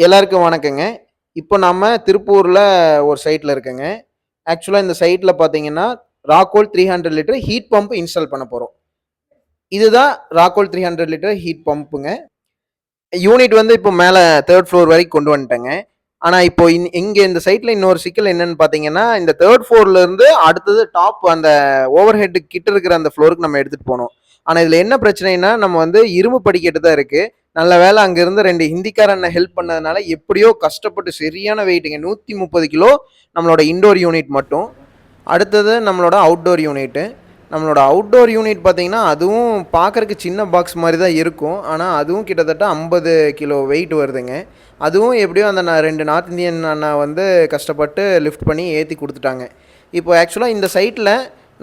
எல்லாருக்கும் வணக்கங்க. இப்போ நம்ம திருப்பூர்ல ஒரு சைட்ல இருக்கங்க. ஆக்சுவலா இந்த சைட்ல பார்த்தீங்கன்னா, ராக்ஹோல் 300 லிட்டர் ஹீட் பம்ப் இன்ஸ்டால் பண்ண போறோம். இதுதான் ராக்ஹோல் 300 லிட்டர் ஹீட் பம்புங்க. யூனிட் வந்து இப்போ மேல 3 ஃப்ளோர் வரைக்கும் கொண்டு வந்துட்டேங்க. ஆனா இப்போ இங்க இந்த சைட்ல இன்னொரு சிக்கல் என்னன்னு பார்த்தீங்கன்னா, இந்த 3 ஃப்ளோர்ல இருந்து அடுத்தது டாப் அந்த ஓவர் ஹெட் கிட்ட இருக்கிற அந்த ஃப்ளோருக்கு நம்ம எடுத்துட்டு போணும். ஆனா இதுல என்ன பிரச்சனைன்னா, நம்ம வந்து இரும்பு படிக்கட்டு தான் இருக்கு. நல்ல வேளை அங்க இருந்த 2 ஹிந்திக்கார அண்ணன் ஹெல்ப் பண்ணதுனால எப்படியோ கஷ்டப்பட்டு சரியான வெயிட்டுங்க 130 கிலோ நம்மளோட இன்டோர் யூனிட் மட்டும். அடுத்தது நம்மளோட அவுட்டோர் யூனிட்டு. நம்மளோட அவுட்டோர் யூனிட் பார்த்தீங்கன்னா, அதுவும் பார்க்கறக்கு சின்ன பாக்ஸ் மாரி தான் இருக்கும். ஆனா, அதுவும் கிட்டத்தட்ட 50 கிலோ வெயிட் வருதுங்க. அதுவும் எப்படியோ அந்த 2 நார்த் இந்தியன் அண்ணா வந்து கஷ்டப்பட்டு லிஃப்ட் பண்ணி ஏத்தி குடுத்துட்டாங்க. இப்போ ஆக்சுவலா இந்த சைட்ல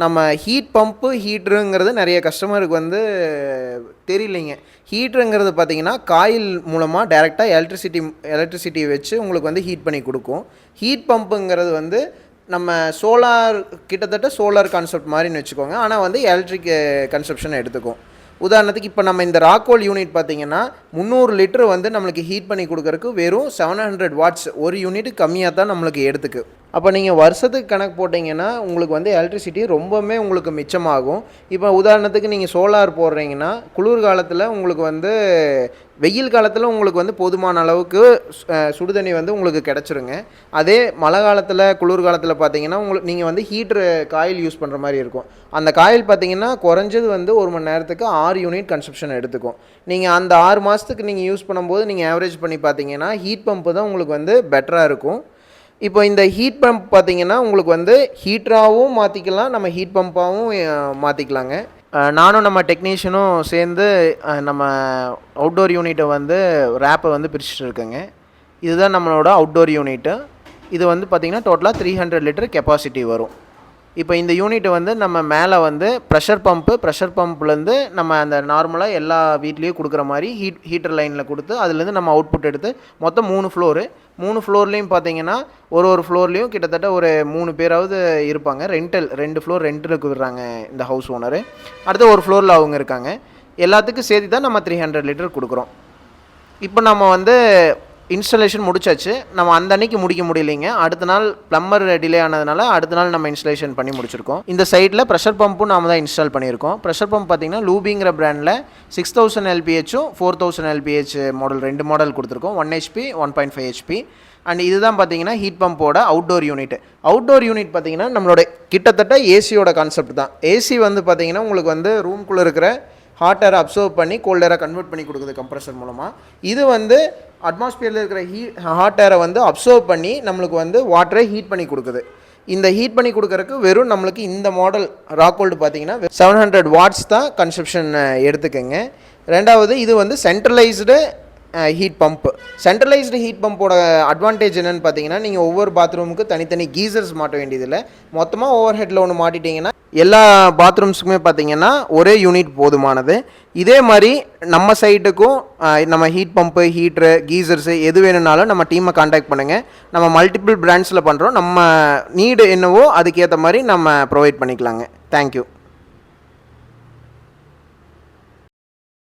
நம்ம ஹீட் பம்ப்பு, ஹீட்டருங்கிறது நெறைய கஸ்டமருக்கு வந்து தெரியலைங்க. ஹீட்டருங்கிறது பார்த்தீங்கன்னா, காயில் மூலமா டைரக்ட்டா எலக்ட்ரிசிட்டி வச்சு உங்களுக்கு வந்து ஹீட் பண்ணி குடுக்கும். ஹீட் பம்புங்கிறது வந்து நம்ம கிட்டத்தட்ட சோலார் கான்செப்ட் மாரின்னு வச்சுக்கோங்க. ஆனா வந்து எலக்ட்ரிக் கன்சப்ஷன் எடுத்துக்கும். உதாரணத்துக்கு இப்போ நம்ம இந்த ராக்ஹோல் யூனிட் பார்த்தீங்கன்னா, 300 லிட்டர் வந்து நம்மளுக்கு ஹீட் பண்ணி குடுக்கறக்கு வெறும் 700 வாட்ஸ் ஒரு யூனிட் கம்மியா தான் நம்மளுக்கு எடுத்துக்கு. அப்போ நீங்க வருஷத்துக்கு கணக்கு போட்டீங்கன்னா, உங்களுக்கு வந்து எலக்ட்ரிசிட்டி ரொம்பவுமே உங்களுக்கு மிச்சமாகும். இப்போ உதாரணத்துக்கு நீங்க சோலார் போடுறீங்கன்னா, குளிர் காலத்தில உங்களுக்கு வந்து வெயில் காலத்தில உங்களுக்கு வந்து போதுமான அளவுக்கு சுடுதண்ணி வந்து உங்களுக்கு கிடைச்சிருங்க. அதே மழை காலத்தில, குளிர் காலத்தில பார்த்தீங்கன்னா, நீங்க வந்து ஹீட்டர் காயில் யூஸ் பண்ற மாரி இருக்கும். அந்த காயில் பார்த்தீங்கன்னா, குறைஞ்சது வந்து 1 மணி நேரத்துக்கு 6 யூனிட் கன்சப்ஷன் எடுத்துக்கும். நீங்க அந்த 6 மாசத்துக்கு நீங்க யூஸ் பண்ணும்போது நீங்க ஆவரேஜ் பண்ணி பார்த்தீங்கன்னா, ஹீட் பம்ப் தான் உங்களுக்கு வந்து பெட்டரா இருக்கும். இப்போ இந்த ஹீட் பம்ப் பார்த்தீங்கன்னா, உங்களுக்கு வந்து ஹீட்டராவும் மாத்திக்கலாம், நம்ம ஹீட் பம்ப்பாவும் மாத்திக்கலாங்க. நானும் நம்ம டெக்னீஷியனும் சேர்ந்து நம்ம அவுட்டோர் யூனிட்ட வந்து ரேப்ப வந்து பிரிச்சுட்டு இருக்கேங்க. இதுதான் நம்மளோட அவுட்டோர் யூனிட்டு. இது வந்து பார்த்தீங்கன்னா, டோட்டலா 300 லிட்டர் கெப்பாசிட்டி வரும். இப்போ இந்த யூனிட் வந்து நம்ம மேலே வந்து ப்ரெஷர் பம்ப்லேருந்து நம்ம அந்த நார்மலாக எல்லா வீட்லேயும் கொடுக்குற மாதிரி ஹீட்டர் லைனில் கொடுத்து அதுலேருந்து நம்ம அவுட்புட் எடுத்து மொத்தம் 3 ஃப்ளோர்லேயும் பார்த்தீங்கன்னா ஒரு ஃப்ளோர்லேயும் கிட்டத்தட்ட ஒரு 3 பேராவது இருப்பாங்க. 2 ஃப்ளோர் ரெண்டலுக்கு விடுறாங்க இந்த ஹவுஸ் ஓனரு. அடுத்து ஒரு ஃப்ளோரில் அவங்க இருக்காங்க. எல்லாத்துக்கும் சேர்த்து தான் நம்ம 300 லிட்டர் கொடுக்குறோம். இப்போ நம்ம வந்து இன்ஸ்டாலேஷன் முடிச்சாச்சு. நம்ம அந்த அன்னைக்கு முடிக்க முடியலைங்க. அடுத்த நாள் பிளம்பர் டிலே ஆனதுனால அடுத்த நாள் நம்ம இன்ஸ்டாலேஷன் பண்ணி முடிச்சிருக்கோம். இந்த சைட்டில் ப்ரெஷர் பம்பும் நாம தான் இன்ஸ்டால் பண்ணியிருக்கோம். ப்ரெஷர் பம்ப் பார்த்தீங்கன்னா லூபிங்கிற பிராண்டில் 6000 எல்பிஹெச்சும் 4000 எல்பிஹெச் மாடல் 2 மாடல் கொடுத்துருக்கோம். 1 ஹெச்பி 1.5 ஹெச்பி. அண்ட் இதுதான் பார்த்தீங்கன்னா ஹீட் பம்போட அவுட்டோர் யூனிட். அவுட்டோர் யூனிட் பார்த்தீங்கன்னா நம்மளோட கிட்டத்தட்ட ஏசியோட கான்செப்ட் தான். ஏசி வந்து பார்த்தீங்கன்னா உங்களுக்கு வந்து ரூம்குள்ளே இருக்கிற ஹாட் ஏரை அப்சர்வ் பண்ணி கோல்ட் ஏரை கன்வெர்ட் பண்ணி கொடுக்குது கம்ப்ரஸர் மூலமாக. இது வந்து அட்மாஸ்பியரில் இருக்கிற ஹாட் ஏரை வந்து அப்சர்வ் பண்ணி நம்மளுக்கு வந்து வாட்டரை ஹீட் பண்ணி கொடுக்குது. இந்த ஹீட் பண்ணி கொடுக்கறதுக்கு வெறும் நம்மளுக்கு இந்த மாடல் ராக்ஹோல்டு பார்த்தீங்கன்னா 700 வாட்ஸ் தான் கன்சப்ஷன் எடுத்துக்கங்க. ரெண்டாவது இது வந்து centralised heat pump. Centralised heat பம்போட அட்வான்டேஜ் என்னென்னு பார்த்தீங்கன்னா, நீங்கள் ஒவ்வொரு பாத்ரூமுக்கு தனித்தனி கீசர்ஸ் மாட்ட வேண்டியதில்லை. மொத்தமாக ஓவர் ஹெட்டில் ஒன்று மாட்டிட்டிங்கன்னா எல்லா பாத்ரூம்ஸுக்குமே பார்த்தீங்கன்னா ஒரே யூனிட் போதுமானது. இதே மாதிரி நம்ம சைட்டுக்கும் நம்ம ஹீட் பம்ப்பு, ஹீட்ரு, கீசர்ஸு எது வேணும்னாலும் நம்ம டீமை காண்டாக்ட் பண்ணுங்கள். நம்ம மல்டிபிள் பிராண்ட்ஸில் பண்ணுறோம். நம்ம நீடு என்னவோ அதுக்கேற்ற மாதிரி நம்ம ப்ரொவைட் பண்ணிக்கலாங்க. தேங்க்யூ.